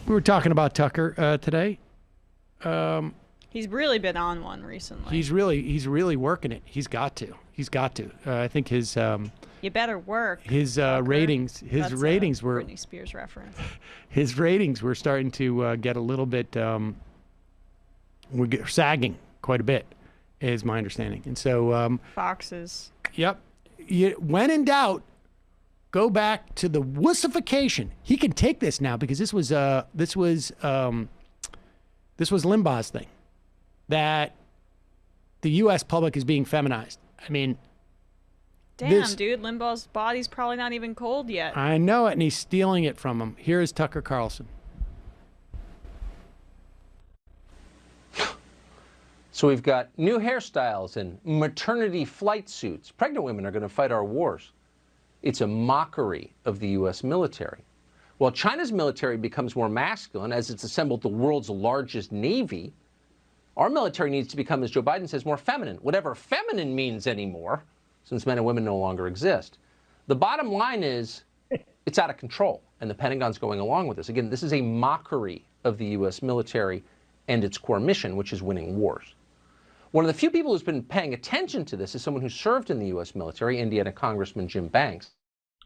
We were talking about Tucker today. He's really been on one recently. He's really working it. He's got to. I think his you better work. His ratings. His That's ratings a were Britney Spears reference. His ratings were starting to get a little bit. We're sagging quite a bit, is my understanding. And so Foxes. Yep. When in doubt, go back to the wussification. He can take this now because this was Limbaugh's thing, that the U.S. public is being feminized. I mean, damn, dude, Limbaugh's body's probably not even cold yet. I know it, and he's stealing it from him. Here is Tucker Carlson. So we've got new hairstyles and maternity flight suits. Pregnant women are going to fight our wars. It's a mockery of the U.S. military. While China's military becomes more masculine as it's assembled the world's largest navy, our military needs to become, as Joe Biden says, more feminine, whatever feminine means anymore, since men and women no longer exist. The bottom line is it's out of control, and the Pentagon's going along with this. Again, this is a mockery of the U.S. military and its core mission, which is winning wars. One of the few people who's been paying attention to this is someone who served in the U.S. military, Indiana Congressman Jim Banks.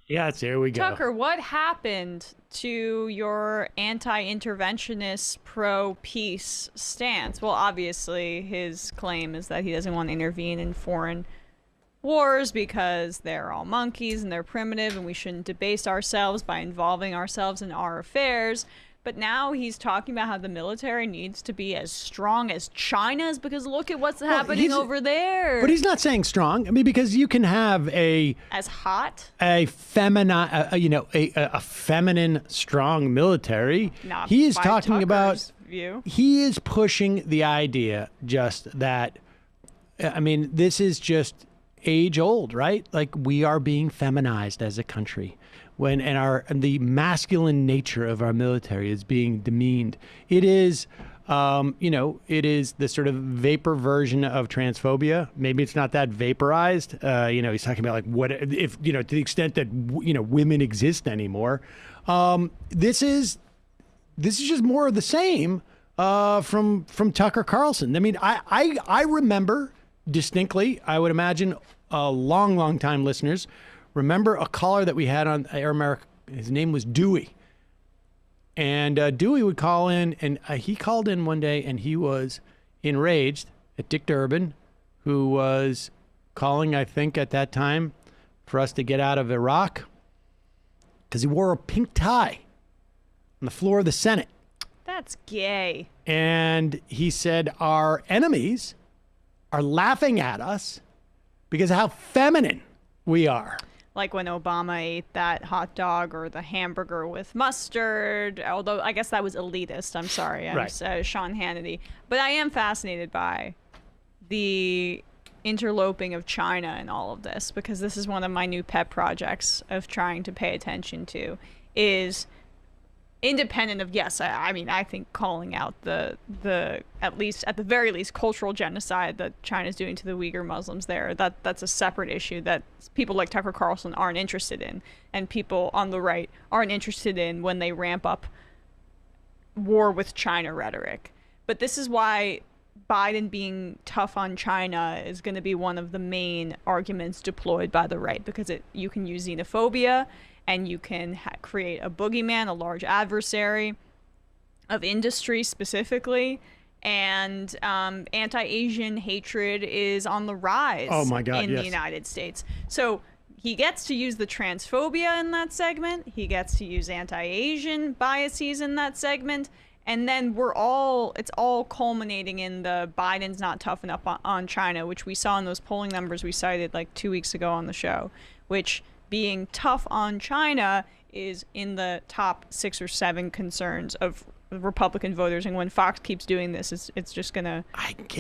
Yes, here we go. Tucker, what happened to your anti-interventionist, pro-peace stance? Well, obviously, his claim is that he doesn't want to intervene in foreign wars because they're all monkeys and they're primitive and we shouldn't debase ourselves by involving ourselves in our affairs. But now he's talking about how the military needs to be as strong as China's because look at what's happening over there. But he's not saying strong. I mean, because you can have as hot, a feminine, strong military. Not he is by talking Tucker's about. view. He is pushing the idea just that. I mean, this is just age old, right? Like we are being feminized as a country. And the masculine nature of our military is being demeaned. It is, it is the sort of vapor version of transphobia. Maybe it's not that vaporized. He's talking about like what if, to the extent that, women exist anymore. This is just more of the same from Tucker Carlson. I mean, I remember distinctly, I would imagine long time listeners remember a caller that we had on Air America. His name was Dewey. And Dewey would call in, and he called in one day, and he was enraged at Dick Durbin, who was calling, I think, at that time, for us to get out of Iraq, because he wore a pink tie on the floor of the Senate. That's gay. And he said, our enemies are laughing at us because of how feminine we are. Like when Obama ate that hot dog or the hamburger with mustard, although I guess that was elitist. I'm sorry. I'm right. Sean Hannity. But I am fascinated by the interloping of China and all of this, because this is one of my new pet projects of trying to pay attention to, is independent of, yes, I mean, I think calling out the at the very least cultural genocide that China's doing to the Uyghur Muslims there, that's a separate issue that people like Tucker Carlson aren't interested in, and people on the right aren't interested in when they ramp up war with China rhetoric. But this is why Biden being tough on China is going to be one of the main arguments deployed by the right, because you can use xenophobia and you can create a boogeyman, a large adversary of industry specifically, and anti-Asian hatred is on the rise in the United States. So he gets to use the transphobia in that segment. He gets to use anti-Asian biases in that segment. And then it's all culminating in the Biden's not tough enough on China, which we saw in those polling numbers we cited like 2 weeks ago on the show, which being tough on China is in the top 6 or 7 concerns of Republican voters. And when Fox keeps doing this, it's just going to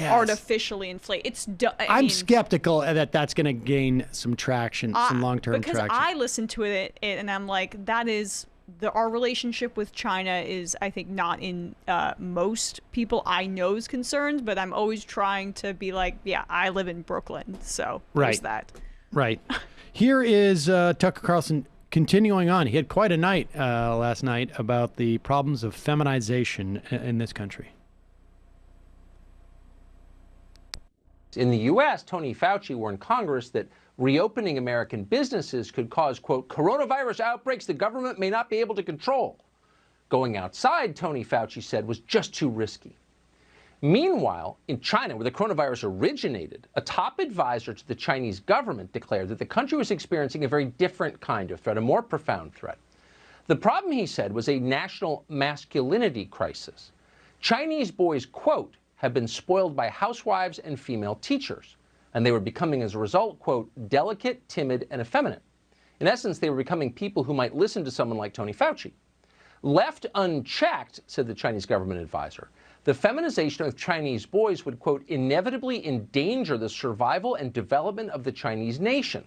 artificially inflate. I'm skeptical that that's going to gain some traction, some long-term traction. Because I listen to it and I'm like, that is... our relationship with China is, I think, not in most people I know's concerns, but I'm always trying to be like, yeah, I live in Brooklyn, so there's that. Right. Here is Tucker Carlson continuing on, he had quite a night last night about the problems of feminization in this country. In the U.S., Tony Fauci warned Congress that reopening American businesses could cause, quote, coronavirus outbreaks the government may not be able to control. Going outside, Tony Fauci said, was just too risky. Meanwhile, in China, where the coronavirus originated, a top advisor to the Chinese government declared that the country was experiencing a very different kind of threat, a more profound threat. The problem, he said, was a national masculinity crisis. Chinese boys, quote, have been spoiled by housewives and female teachers, and they were becoming, as a result, quote, delicate, timid, and effeminate. In essence, they were becoming people who might listen to someone like Tony Fauci. Left unchecked, said the Chinese government advisor, the feminization of Chinese boys would, quote, inevitably endanger the survival and development of the Chinese nation.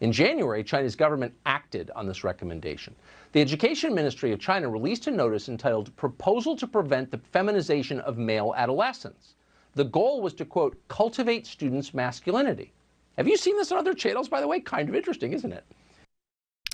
In January, China's government acted on this recommendation. The Education Ministry of China released a notice entitled Proposal to Prevent the Feminization of Male Adolescents. The goal was to, quote, cultivate students' masculinity. Have you seen this on other channels, by the way? Kind of interesting, isn't it?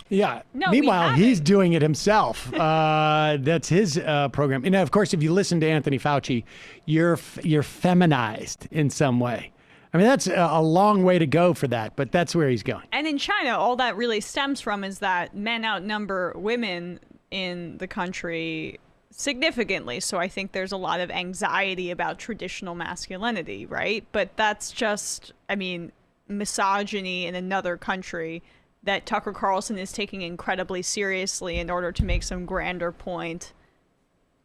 Yeah. No, meanwhile, he's doing it himself. That's his program. And of course, if you listen to Anthony Fauci, you're feminized in some way. I mean, that's a long way to go for that, but that's where he's going. And in China, all that really stems from is that men outnumber women in the country significantly. So I think there's a lot of anxiety about traditional masculinity, right? But that's just, I mean, misogyny in another country that Tucker Carlson is taking incredibly seriously in order to make some grander point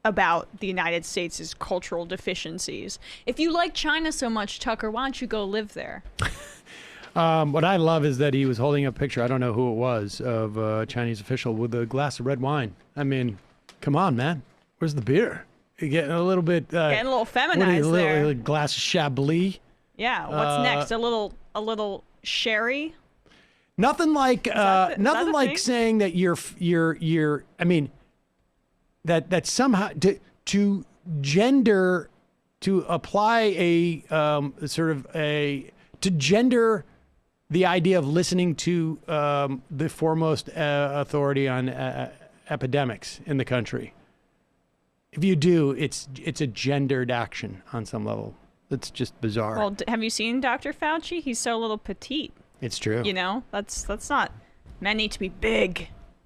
about the United States' cultural deficiencies. If you like China so much, Tucker, why don't you go live there? What I love is that he was holding a picture, I don't know who it was, of a Chinese official with a glass of red wine. I mean, come on, man. Where's the beer? You're getting a little bit... Getting a little feminized there. A glass of Chablis. Yeah, what's next? A little sherry? Nothing like nothing like thing? saying that you're I mean that somehow to gender, to apply a to gender the idea of listening to the foremost authority on epidemics in the country. If you do, it's a gendered action on some level. It's just bizarre. Well, have you seen Dr. Fauci? He's so little petite. It's true. You know, that's not. Men need to be big.